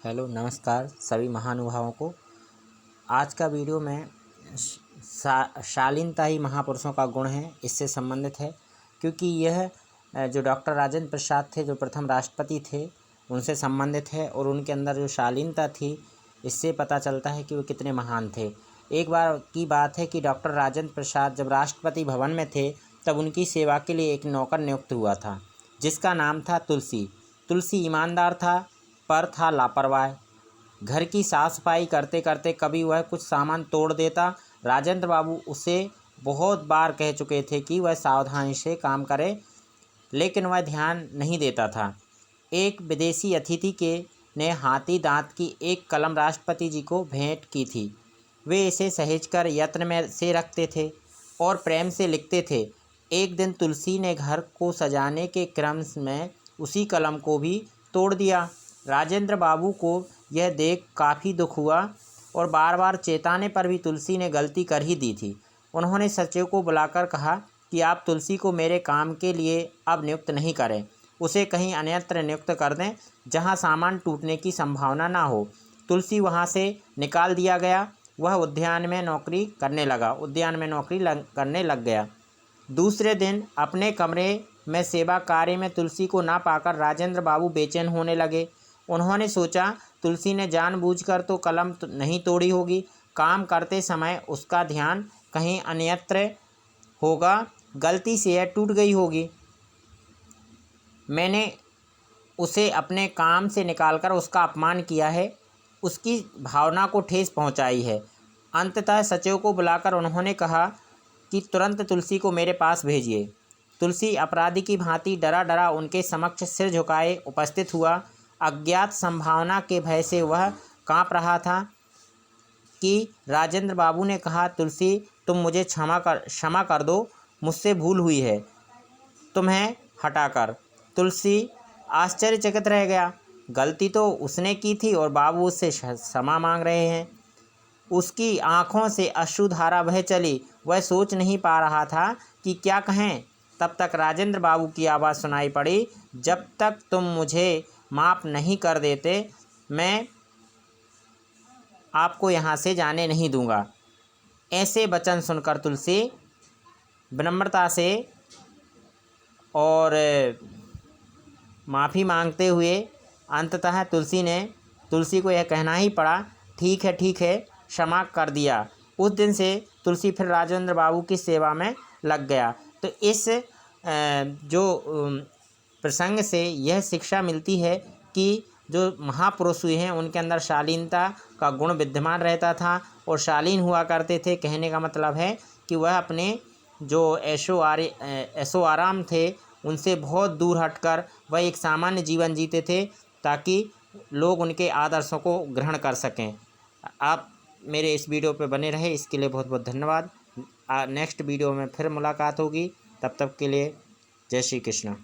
Hello नमस्कार सभी महानुभावों को। आज का वीडियो में शालीनता ही महापुरुषों का गुण है, इससे संबंधित है। क्योंकि यह जो डॉक्टर राजेंद्र प्रसाद थे, जो प्रथम राष्ट्रपति थे, उनसे संबंधित है। और उनके अंदर जो शालीनता थी, इससे पता चलता है कि वो कितने महान थे। एक बार की बात है कि डॉक्टर राजेंद्र प्रसाद जब राष्ट्रपति भवन में थे, तब उनकी सेवा के लिए एक नौकर नियुक्त हुआ था, जिसका नाम था तुलसी। तुलसी ईमानदार था, पर था लापरवाह। घर की साफ सफाई करते करते कभी वह कुछ सामान तोड़ देता। राजेंद्र बाबू उसे बहुत बार कह चुके थे कि वह सावधानी से काम करे, लेकिन वह ध्यान नहीं देता था। एक विदेशी अतिथि के ने हाथी दांत की एक कलम राष्ट्रपति जी को भेंट की थी। वे इसे सहेजकर यत्न में से रखते थे और प्रेम से लिखते थे। एक दिन तुलसी ने घर को सजाने के क्रम में उसी कलम को भी तोड़ दिया। राजेंद्र बाबू को यह देख काफ़ी दुख हुआ और बार बार चेताने पर भी तुलसी ने गलती कर ही दी थी। उन्होंने सचिव को बुलाकर कहा कि आप तुलसी को मेरे काम के लिए अब नियुक्त नहीं करें, उसे कहीं अन्यत्र नियुक्त कर दें जहां सामान टूटने की संभावना ना हो। तुलसी वहां से निकाल दिया गया। वह उद्यान में नौकरी करने लग गया। दूसरे दिन अपने कमरे में सेवा कार्य में तुलसी को ना पाकर राजेंद्र बाबू बेचैन होने लगे। उन्होंने सोचा, तुलसी ने जानबूझकर तो कलम नहीं तोड़ी होगी, काम करते समय उसका ध्यान कहीं अन्यत्र होगा, गलती से यह टूट गई होगी। मैंने उसे अपने काम से निकालकर उसका अपमान किया है, उसकी भावना को ठेस पहुंचाई है। अंततः सचिव को बुलाकर उन्होंने कहा कि तुरंत तुलसी को मेरे पास भेजिए। तुलसी अपराधी की भांति डरा डरा उनके समक्ष सिर झुकाए उपस्थित हुआ। अज्ञात संभावना के भय से वह कांप रहा था कि राजेंद्र बाबू ने कहा, तुलसी तुम मुझे क्षमा कर दो, मुझसे भूल हुई है तुम्हें हटाकर। तुलसी आश्चर्यचकित रह गया। गलती तो उसने की थी और बाबू उससे क्षमा मांग रहे हैं। उसकी आंखों से अश्रुधारा बह चली। वह सोच नहीं पा रहा था कि क्या कहें। तब तक राजेंद्र बाबू की आवाज़ सुनाई पड़ी, जब तक तुम मुझे माफ़ नहीं कर देते, मैं आपको यहाँ से जाने नहीं दूंगा। ऐसे वचन सुनकर तुलसी विनम्रता से और माफ़ी मांगते हुए अंततः तुलसी को यह कहना ही पड़ा, ठीक है, क्षमा कर दिया। उस दिन से तुलसी फिर राजेंद्र बाबू की सेवा में लग गया। तो इस जो प्रसंग से यह शिक्षा मिलती है कि जो महापुरुष हुए हैं, उनके अंदर शालीनता का गुण विद्यमान रहता था और शालीन हुआ करते थे। कहने का मतलब है कि वह अपने जो ऐशो आराम थे, उनसे बहुत दूर हटकर वह एक सामान्य जीवन जीते थे, ताकि लोग उनके आदर्शों को ग्रहण कर सकें। आप मेरे इस वीडियो पे बने रहे, इसके लिए बहुत बहुत धन्यवाद। नेक्स्ट वीडियो में फिर मुलाकात होगी, तब तक के लिए जय श्री कृष्ण।